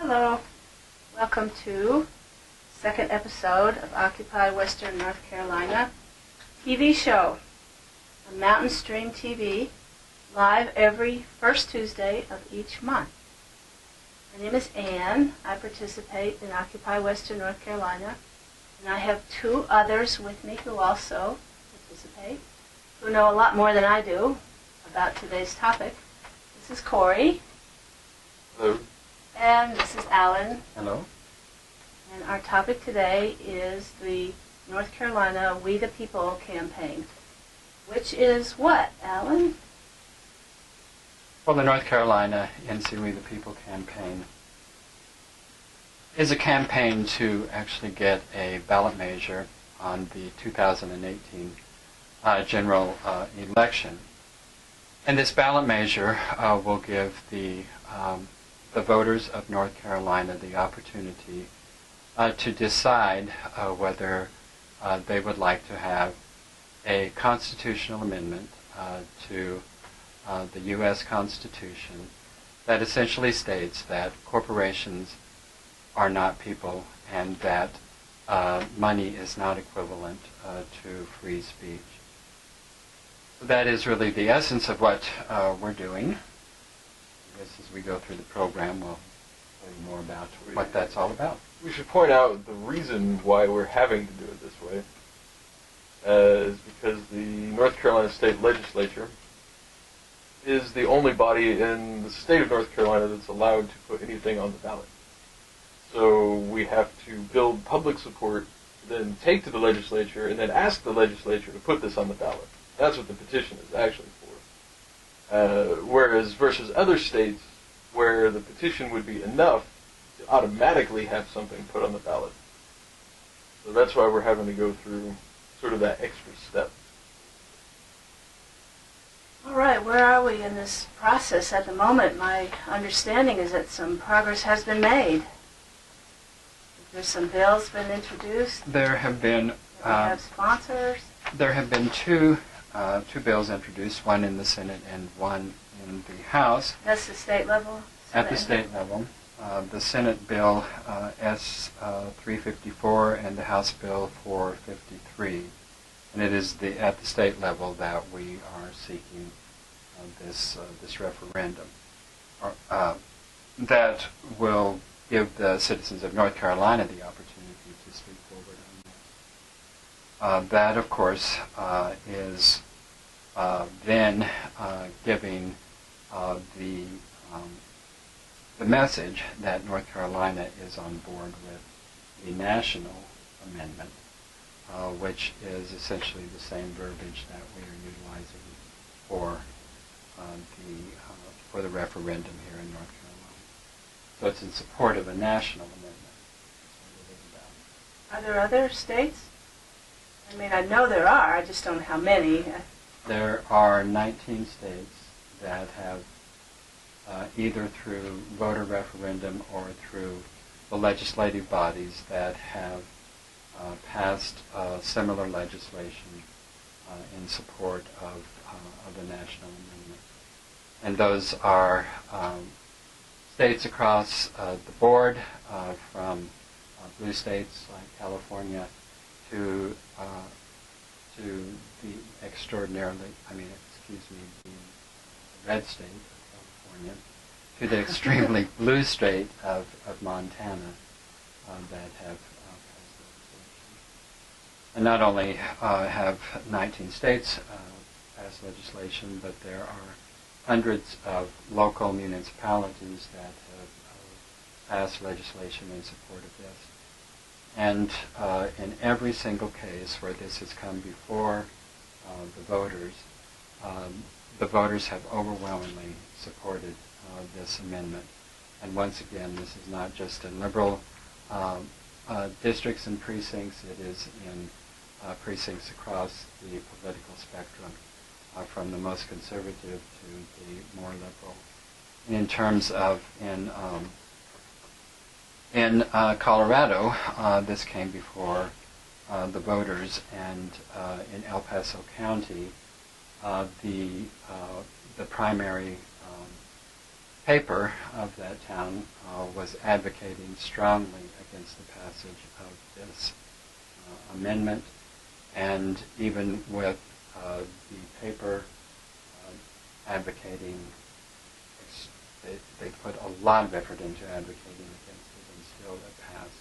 Hello, welcome to second episode of Occupy Western North Carolina TV show on Mountain Stream TV, live every first Tuesday of each month. My name is Ann. I participate in Occupy Western North Carolina, and I have two others with me who also participate, who know a lot more than I do about today's topic. This is Corey. Hello. And this is Alan. Hello. And our topic today is the North Carolina We the People campaign, which is what, Alan? Well, the North Carolina NC We the People campaign is a campaign to actually get a ballot measure on the 2018 general election. And this ballot measure will give the voters of North Carolina the opportunity to decide whether they would like to have a constitutional amendment to the U.S. Constitution that essentially states that corporations are not people and that money is not equivalent to free speech. So that is really the essence of what we're doing. I guess as we go through the program, we'll learn more about what that's all about. We should point out the reason why we're having to do it this way is because the North Carolina State Legislature is the only body in the state of North Carolina that's allowed to put anything on the ballot. So we have to build public support, then take to the legislature, and then ask the legislature to put this on the ballot. That's what the petition is actually for. Whereas versus other states where the petition would be enough to automatically have something put on the ballot. So that's why we're having to go through sort of that extra step. All right, where are we in this process at the moment? My understanding is that some progress has been made. There's some bills been introduced. There have been We have sponsors. There have been two bills introduced, one in the Senate and one in the House. That's the state level? At the state level. The Senate bill S 354 and the House bill 453. And it is at the state level that we are seeking this referendum. That will give the citizens of North Carolina the opportunity to speak forward on this. That, of course, is then giving the message that North Carolina is on board with the national amendment, which is essentially the same verbiage that we are utilizing for the referendum here in North Carolina. So it's in support of a national amendment. That's what it is about. Are there other states? I mean, I know there are. I just don't know how many. There are 19 states that have either through voter referendum or through the legislative bodies that have passed similar legislation in support of the national amendment. And those are states across the board, from blue states like California to the red state of California, to the extremely blue state of Montana that have passed legislation. And not only have 19 states passed legislation, but there are hundreds of local municipalities that have passed legislation in support of this. And in every single case where this has come before the voters have overwhelmingly supported this amendment. And once again, this is not just in liberal districts and precincts, it is in precincts across the political spectrum, from the most conservative to the more liberal. And in terms of in Colorado, this came before the voters, and in El Paso County, the primary paper of that town was advocating strongly against the passage of this amendment, and even with the paper advocating, they put a lot of effort into advocating against it, and still it passed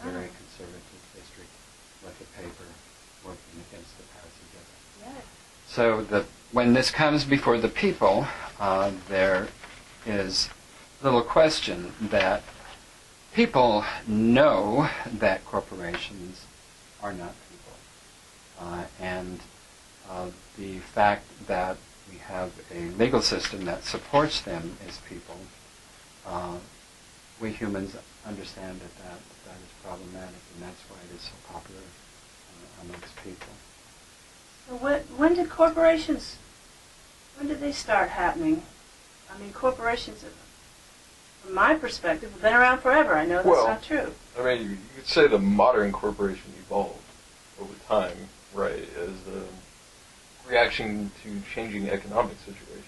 in a very conservative district with the paper working against the passage of it. Yeah. So when this comes before the people, there is little question that people know that corporations are not people. And the fact that we have a legal system that supports them as people, we humans understand that is problematic, and that's why it is so popular amongst people. So when did they start happening? I mean, corporations, from my perspective, have been around forever. I know that's not true. I mean, you could say the modern corporation evolved over time, right, as a reaction to changing economic situations.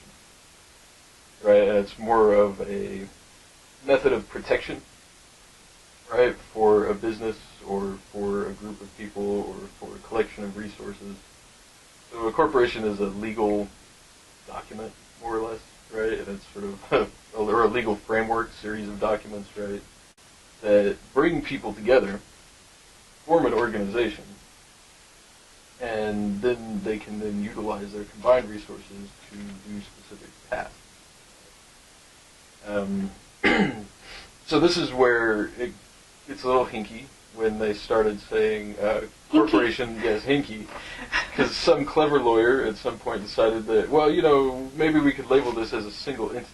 Right, and it's more of a method of protection, right, for a business or for a group of people or for a collection of resources. So a corporation is a legal document, more or less, right, and it's sort of or a legal framework, series of documents, right, that bring people together, form an organization, and then they can then utilize their combined resources to do specific tasks. So this is where it gets a little hinky when they started saying corporation, yes, hinky, because some clever lawyer at some point decided that, well, you know, maybe we could label this as a single entity.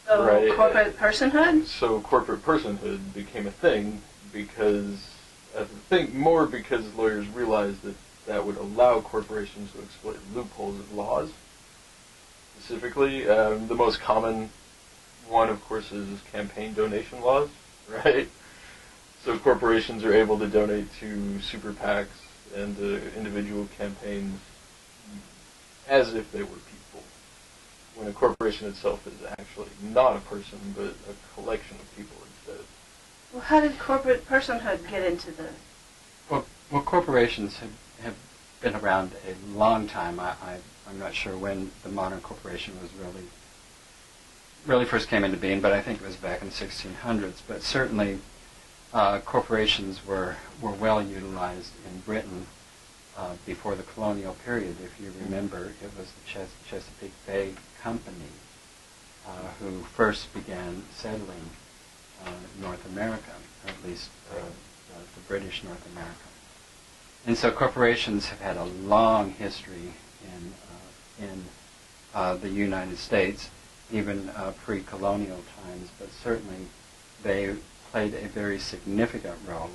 So right? Corporate personhood? So corporate personhood became a thing because, I think more because lawyers realized that that would allow corporations to exploit loopholes of laws. Specifically, the most common one, of course, is campaign donation laws, right? So corporations are able to donate to super PACs and individual campaigns as if they were people, when a corporation itself is actually not a person, but a collection of people instead. Well, how did corporate personhood get into the... Well, corporations have been around a long time. I'm not sure when the modern corporation was really first came into being, but I think it was back in the 1600s. But certainly corporations were well utilized in Britain before the colonial period. If you remember, it was the Chesapeake Bay Company who first began settling North America, or at least the British North America. And so corporations have had a long history in the United States, even pre-colonial times, but certainly they played a very significant role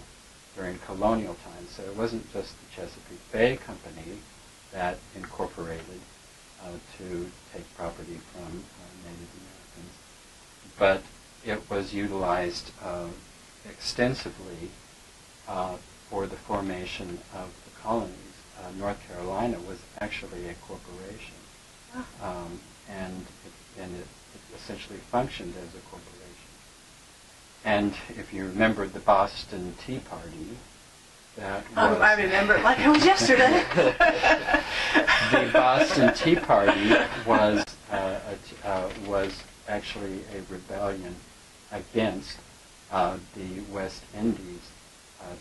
during colonial times. So it wasn't just the Chesapeake Bay Company that incorporated to take property from Native Americans, but it was utilized extensively for the formation of the colonies. North Carolina was actually a corporation, and it essentially functioned as a corporation. And if you remember the Boston Tea Party, that was... I remember it like it was yesterday. The Boston Tea Party was actually a rebellion against the West Indies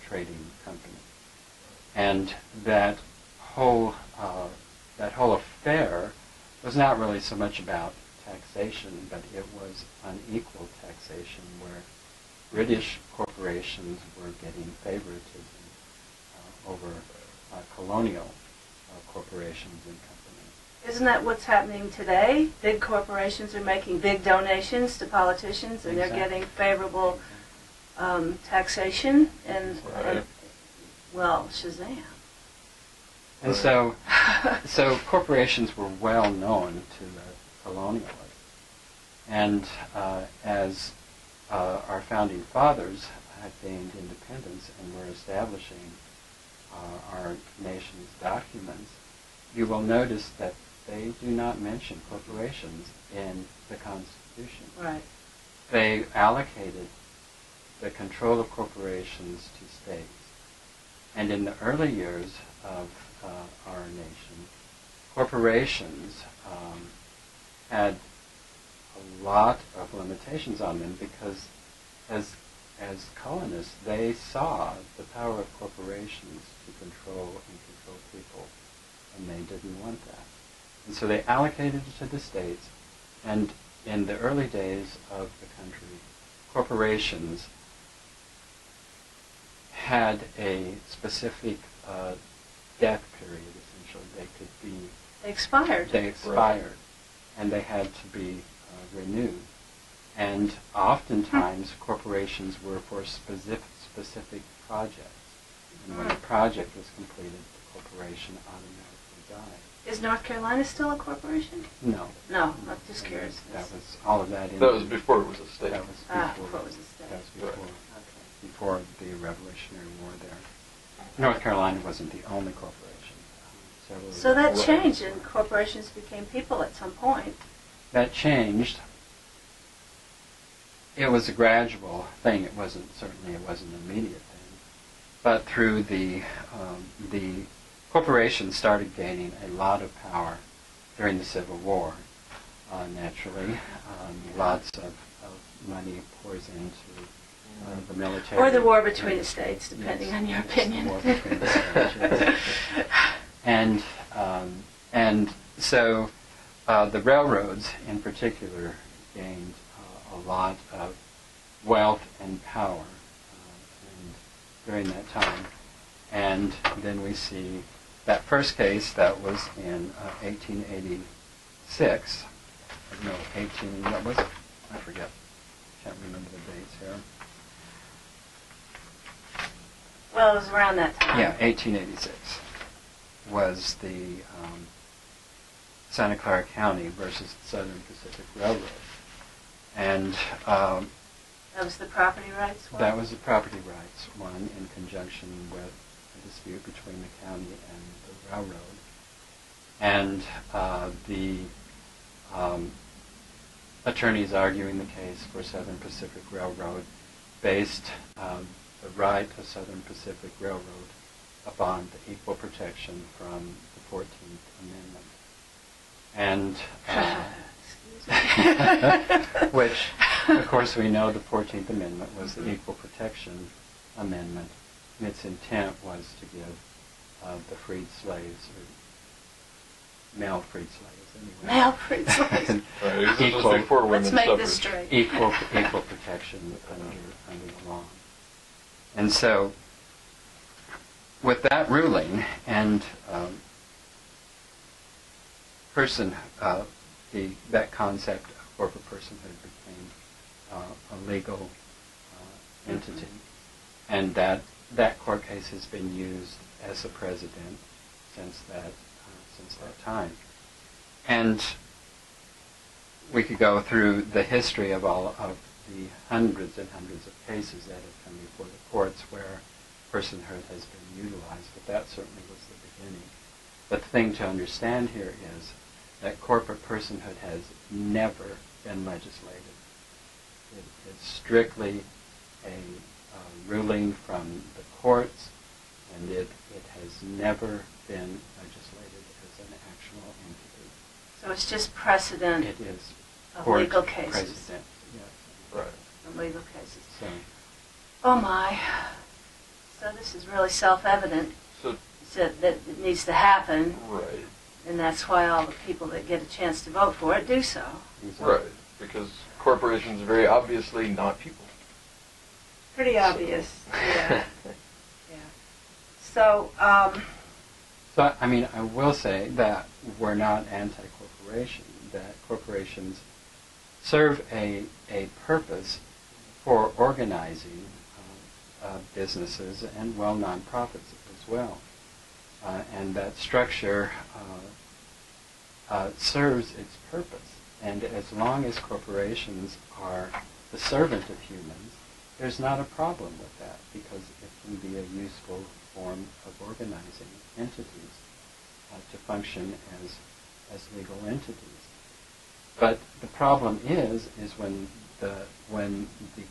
trading company, and that whole affair was not really so much about taxation, but it was unequal taxation, where British corporations were getting favoritism over colonial corporations and companies. Isn't that what's happening today? Big corporations are making big donations to politicians, and they're getting favorable taxation, and well, Shazam. And so corporations were well known to the colonialists. And as our founding fathers had gained independence and were establishing our nation's documents, you will notice that they do not mention corporations in the Constitution. Right. They allocated the control of corporations to states. And in the early years of our nation, corporations had a lot of limitations on them because as colonists, they saw the power of corporations to control people, and they didn't want that. And so they allocated it to the states, and in the early days of the country, corporations had a specific death period, essentially. They expired. They expired, and they had to be renewed. And oftentimes, corporations were for specific projects. And when a project was completed, the corporation automatically died. Is North Carolina still a corporation? No. No, I'm just curious. That was all of that. That was before it was a state. That was before, before it was a state. That was before, Okay. before the Revolutionary War there. North Carolina wasn't the only corporation. So that changed, and corporations became people at some point. That changed. It was a gradual thing. Certainly it wasn't an immediate thing. But through the corporations started gaining a lot of power during the Civil War, naturally. Lots of money pours into the military. Or the war between the states, depending on your opinion. The war between the states, yes. And so the railroads in particular gained a lot of wealth and power during that time. And then we see that first case that was in 1886. No, what was it? I forget. Can't remember the dates here. Well, it was around that time. Yeah, 1886 was the Santa Clara County versus the Southern Pacific Railroad. And that was the property rights one? that was the property rights one in conjunction with a dispute between the county and the railroad. And the attorneys arguing the case for Southern Pacific Railroad based the right of Southern Pacific Railroad upon the equal protection from the 14th Amendment. And which, of course, we know the 14th Amendment was the Equal Protection Amendment, and its intent was to give the freed slaves, or male freed slaves anyway. Male freed slaves. Right, this was before women's Let's make suffrage. this straight. Equal protection under the law. And so, with that ruling and that concept of corporate personhood became a legal entity, and that court case has been used as a precedent since that time. And we could go through the history of all of the hundreds and hundreds of cases that have come before the courts where personhood has been utilized, but that certainly was the beginning. But the thing to understand here is that corporate personhood has never been legislated. It's strictly a ruling from the courts, and it has never been legislated as an actual entity. So it's just precedent It is of court legal cases. precedent, yes. Right. Of legal cases. So, Oh my. So this is really self-evident So, that it needs to happen, right. and that's why all the people that get a chance to vote for it do so. Right. Because corporations are very obviously not people. Pretty obvious. Yeah. Yeah. So, So, I mean, I will say that we're not anti-corporation, that corporations serve a purpose for organizing businesses and, well, nonprofits as well. And that structure serves its purpose. And as long as corporations are the servant of humans, there's not a problem with that, because it can be a useful form of organizing entities to function as as legal entities. But the problem is when the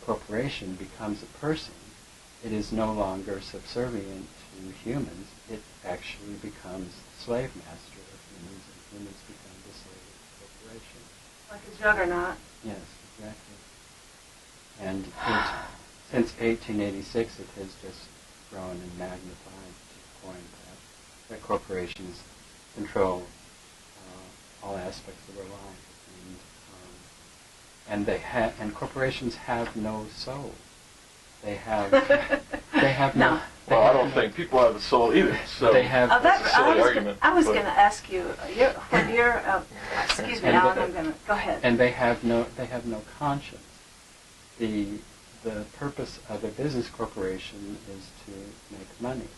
corporation becomes a person, it is no longer subservient to humans. It actually becomes the slave master of humans, and humans become the slave of the corporation. Like a juggernaut. Yes, exactly. And since 1886, it has just grown and magnified to the point that corporations control all aspects of our life, and corporations have no soul. They have no. Well, I don't think people have a soul either. So they have. That's a silly argument. I was going to ask you. Excuse me, Alan. I'm going to go ahead. And they have no conscience. The purpose of a business corporation is to make money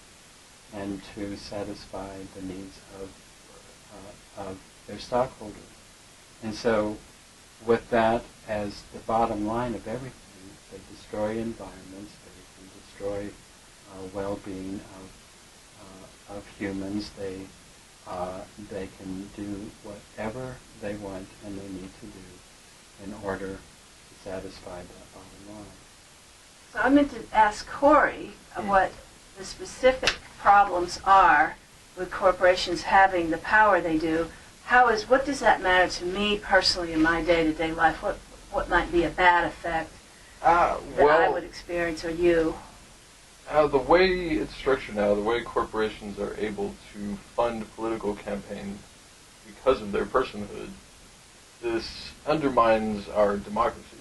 and to satisfy the needs of their stockholders. And so, with that as the bottom line of everything, they destroy environments, they can destroy well-being of humans, they can do whatever they want and they need to do in order to satisfy that bottom line. So I meant to ask Corey what the specific problems are with corporations having the power they do. What does that matter to me personally in my day-to-day life? What might be a bad effect that I would experience, or you? The way it's structured now, the way corporations are able to fund political campaigns because of their personhood, this undermines our democracy.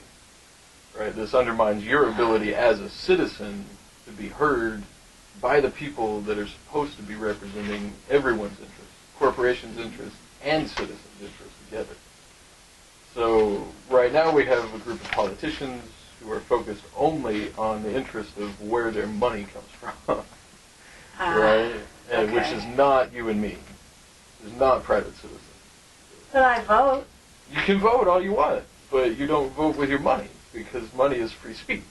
Right? This undermines your ability as a citizen to be heard by the people that are supposed to be representing everyone's interests, corporations' interests and citizens' interests together. So right now we have a group of politicians who are focused only on the interest of where their money comes from, right? And which is not you and me. It's not private citizens. But I vote. You can vote all you want, but you don't vote with your money, because money is free speech.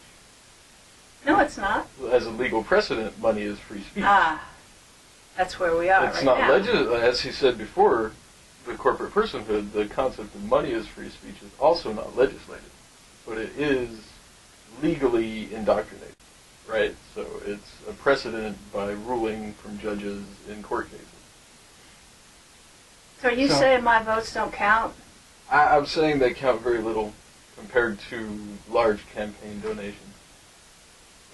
No, it's not. As a legal precedent, money is free speech. That's where we are it's right not now. As he said before, the corporate personhood, the concept of money as free speech is also not legislated, but it is legally indoctrinated, right? So it's a precedent by ruling from judges in court cases. So are you saying my votes don't count? I'm saying they count very little compared to large campaign donations.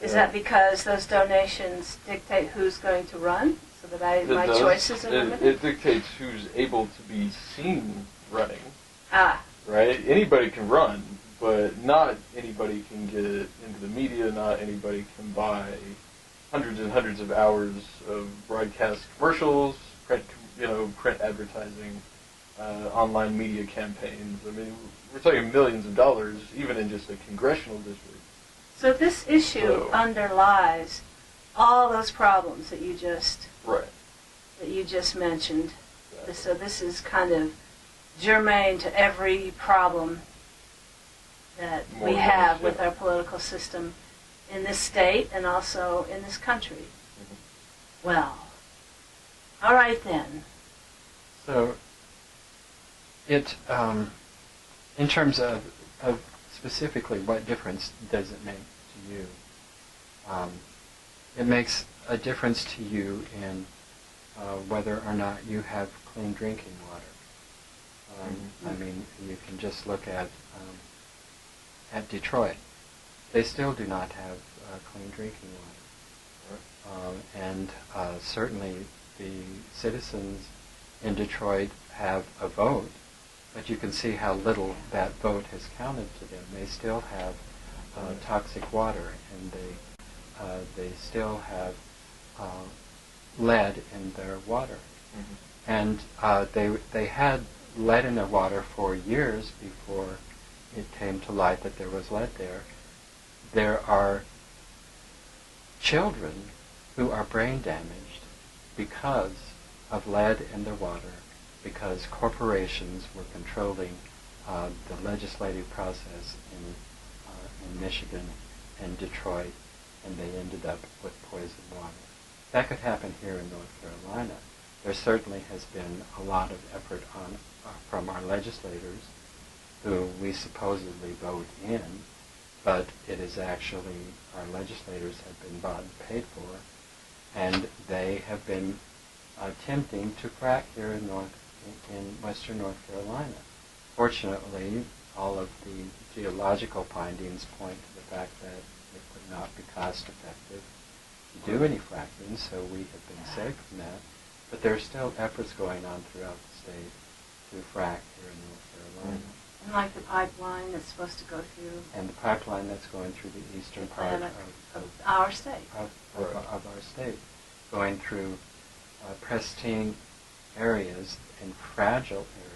Is that because those donations dictate who's going to run, so that my choices are limited? It dictates who's able to be seen running. Right? Anybody can run, but not anybody can get into the media. Not anybody can buy hundreds and hundreds of hours of broadcast commercials, print advertising, online media campaigns. I mean, we're talking millions of dollars, even in just a congressional district. So this issue underlies all those problems that you just mentioned. Exactly. So this is kind of germane to every problem that we have with our political system in this state and also in this country. Mm-hmm. Well, all right then. So it, in terms of specifically what difference does it make to you? It makes a difference to you in whether or not you have clean drinking water. I mean, you can just look at Detroit. They still do not have clean drinking water. And certainly the citizens in Detroit have a vote, but you can see how little that vote has counted to them. They still have toxic water, and they still have lead in their water. Mm-hmm. And they had lead in their water for years before it came to light that there was lead there. There are children who are brain damaged because of lead in their water, because corporations were controlling the legislative process in Michigan and Detroit, and they ended up with poisoned water. That could happen here in North Carolina. there certainly has been a lot of effort from our legislators, who we supposedly vote in, but it is actually our legislators have been bought and paid for, and they have been attempting to frack here in western North Carolina. Fortunately, all of the geological findings point to the fact that it would not be cost effective to do any fracking, so we have been saved from that. But there are still efforts going on throughout the state to frack here in North Carolina. And like the pipeline that's supposed to go through. And the pipeline that's going through the eastern part of our state. Of our state, going through pristine areas and fragile areas,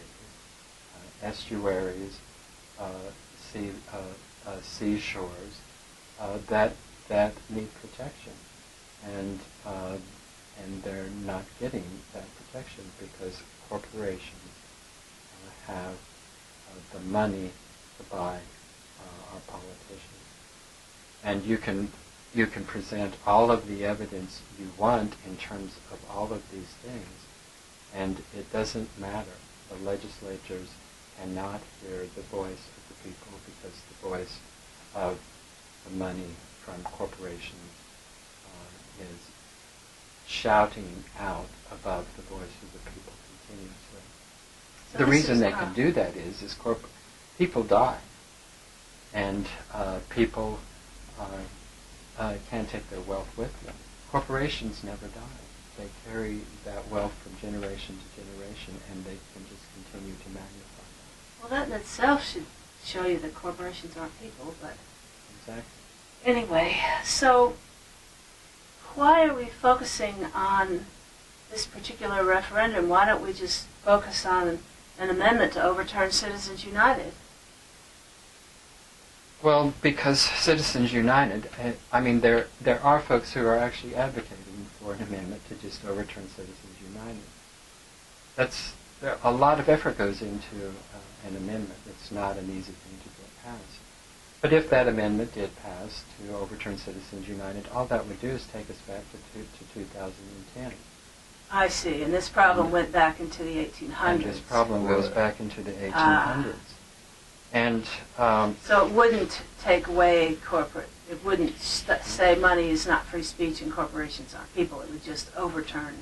estuaries, seashores that need protection, and they're not getting that protection because corporations have the money to buy our politicians. And you can present all of the evidence you want in terms of all of these things, and it doesn't matter. The legislatures cannot hear the voice of the people because the voice of the money from corporations is shouting out above the voice of the people continuously. So the reason they can do that is people die, and people can't take their wealth with them. Corporations never die. They carry that wealth from generation to generation, and they can just continue to magnify that. Well, that in itself should show you that corporations aren't people, but... Exactly. Anyway, so why are we focusing on this particular referendum? Why don't we just focus on an amendment to overturn Citizens United? Well, because Citizens United, I mean, there are folks who are actually advocating for an amendment to just overturn Citizens United. A lot of effort goes into an amendment. It's not an easy thing to get passed. But if that amendment did pass to overturn Citizens United, all that would do is take us back to 2010. I see, and this problem went back into the 1800s. And this problem goes back into the 1800s. And so it wouldn't take away corporate. It wouldn't say money is not free speech and corporations aren't people. It would just overturn.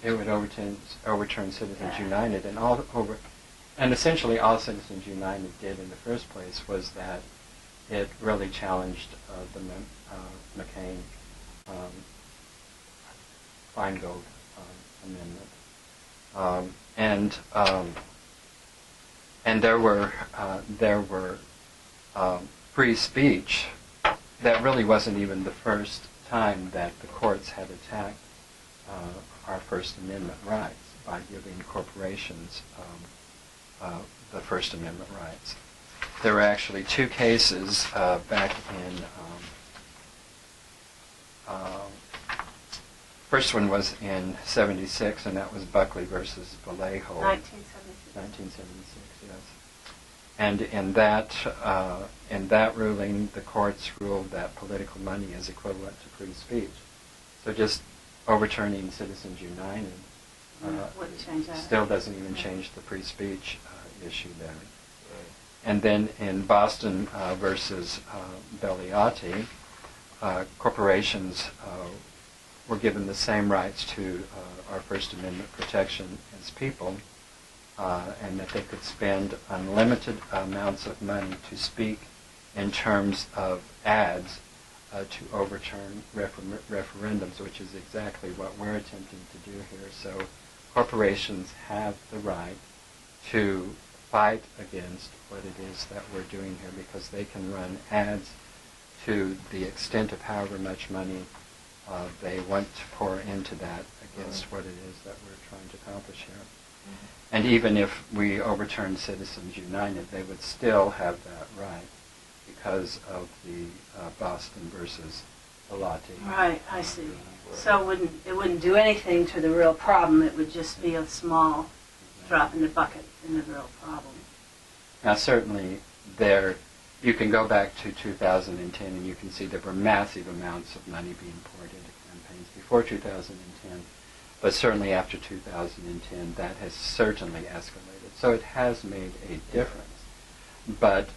It would overturn Citizens United, and essentially all Citizens United did in the first place was that it really challenged the McCain Feingold amendment, and there were free speech. That really wasn't even the first time that the courts had attacked our First Amendment rights by giving corporations the First Amendment rights. There were actually two cases back in. First one was in '76, and that was Buckley versus Vallejo. 1976, yes. And in that ruling, the courts ruled that political money is equivalent to free speech. So just overturning Citizens United still doesn't even change the free speech issue there. And then in Boston versus Belliati, corporations were given the same rights to our First Amendment protection as people, and that they could spend unlimited amounts of money to speak in terms of ads to overturn referendums, which is exactly what we're attempting to do here. So corporations have the right to fight against what it is that we're doing here because they can run ads to the extent of however much money they want to pour into that against what it is that we're trying to accomplish here. And even if we overturned Citizens United, they would still have that right because of the Boston versus Belliati. Right, I see. So it wouldn't do anything to the real problem. It would just be a small drop in the bucket in the real problem. Now, certainly, you can go back to 2010 and you can see there were massive amounts of money being poured into campaigns before 2010. but certainly after 2010, that has certainly escalated. So it has made a difference. But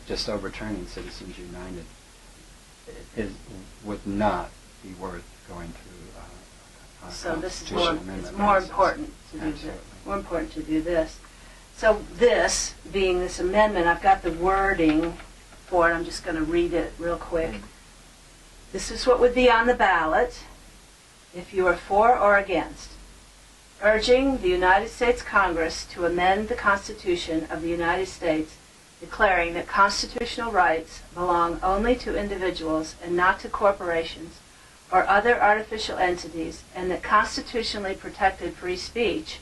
just overturning Citizens United would not be worth going through So this is constitutional more, amendment it's more process. important to do this. Absolutely. More important to do this. So this, being this amendment, I've got the wording for it. I'm just going to read it real quick. This is what would be on the ballot if you are for or against. Urging the United States Congress to amend the Constitution of the United States, declaring that constitutional rights belong only to individuals and not to corporations or other artificial entities, and that constitutionally protected free speech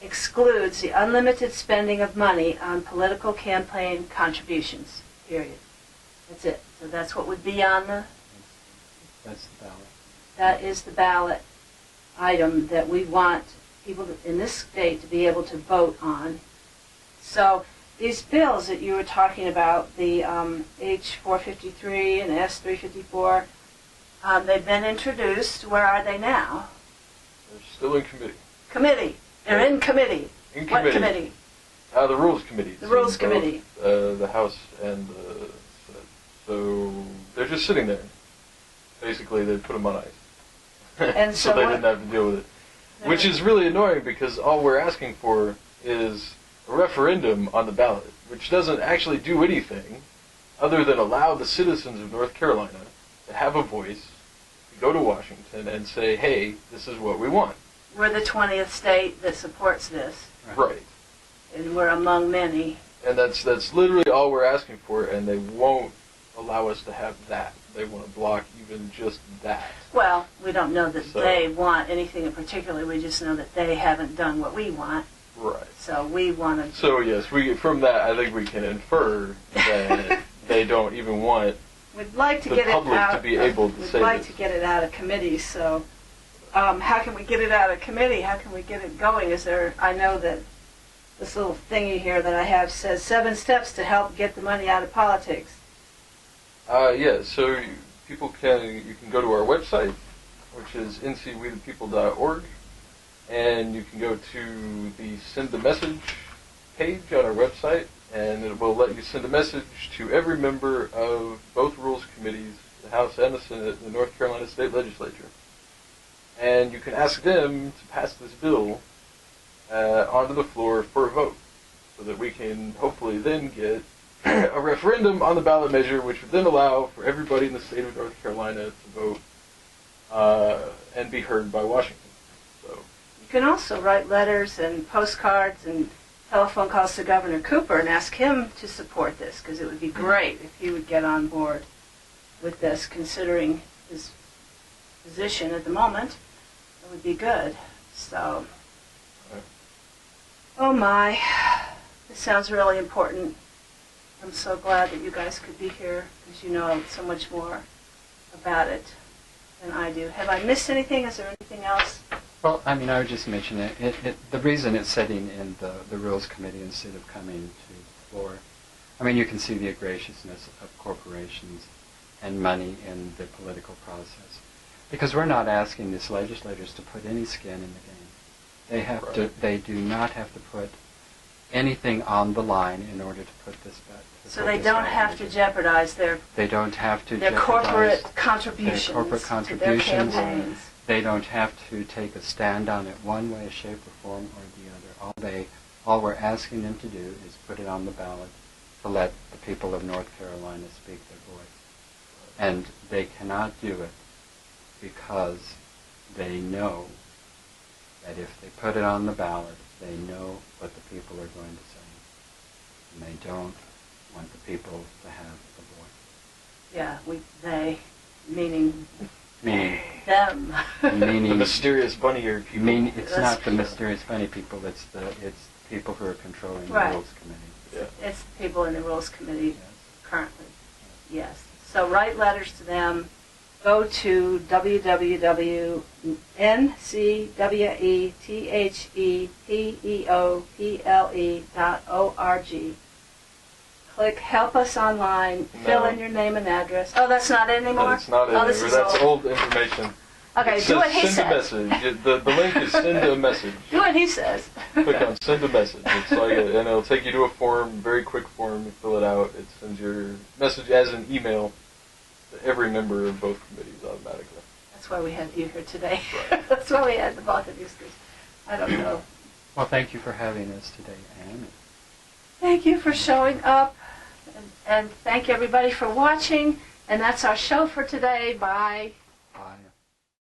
excludes the unlimited spending of money on political campaign contributions, period. That's it. So that's what would be on the... That's the ballot. That is the ballot item that we want people in this state to be able to vote on. So these bills that you were talking about, the H453 and S354, they've been introduced. Where are they now? They're still in committee. Committee. They're in committee. In What committee. committee? The Rules Committee. The Rules So both, Committee. The House and the Senate. So they're just sitting there. Basically, they put them on ice. And so so they what- didn't have to deal with it. Which is really annoying because all we're asking for is a referendum on the ballot, which doesn't actually do anything other than allow the citizens of North Carolina to have a voice, to go to Washington and say, hey, this is what we want. We're the 20th state that supports this, Right. and we're among many. And that's literally all we're asking for, and they won't allow us to have that. They want to block even just that. Well, we don't know that So- they want anything in particular. We just know that they haven't done what we want. Right. So we want to... So yes, from that I think we can infer that they don't even want We'd like to the get it public out. to be able to We'd say like this. to get it out of committee. So, how can we get it out of committee? How can we get it going? Is there? I know that this little thingy here that I have says 7 steps to help get the money out of politics. Yeah, so you can go to our website, which is ncwethepeople.org, and you can go to the Send a Message page on our website, and it will let you send a message to every member of both Rules Committees, the House and the Senate, the North Carolina State Legislature. And you can ask them to pass this bill onto the floor for a vote, so that we can hopefully then get a referendum on the ballot measure, which would then allow for everybody in the state of North Carolina to vote and be heard by Washington. So, You can also write letters and postcards and telephone calls to Governor Cooper and ask him to support this, because it would be great if he would get on board with this, considering his position at the moment. It would be good. So, oh my, this sounds really important. I'm so glad that you guys could be here, because you know so much more about it than I do. Have I missed anything? Is there anything else? Well, I mean, I would just mention the reason it's sitting in the Rules Committee instead of coming to the floor. I mean, you can see the graciousness of corporations and money in the political process. Because we're not asking these legislators to put any skin in the game. They have Right. to. They do not have to put anything on the line in order to put this back. So they don't have to jeopardize their They don't have to their jeopardize corporate contributions their corporate to their contributions. campaigns. They don't have to take a stand on it one way, shape, or form or the other. All we're asking them to do is put it on the ballot to let the people of North Carolina speak their voice. And they cannot do it because they know that if they put it on the ballot, they know what the people are going to say. And they don't want the people to have the voice. Yeah, they, meaning Meaning, them. the meaning, mysterious bunny-eared people. it's not the mysterious funny people. It's the people who are controlling the Right. Rules Committee. Yeah. It's the people in the Rules Committee Yes. currently. Yes. So write letters to them. Go to www.ncwethepeople.org. Click Help Us Online. No. Fill in your name and address. Oh, that's not it anymore? That's not it. Oh, this is That's old. old information. Okay, do what he Send a says. message. The link is send a message. Do what he says. Click on send a message. It's like and it'll take you to a form, very quick form. You fill it out. It sends your message as an email to every member of both committees automatically. That's why we had you here today. Right. That's why we had the both of you. I don't know. Well, thank you for having us today, Anne. Thank you for showing up, and thank everybody for watching. And that's our show for today. Bye.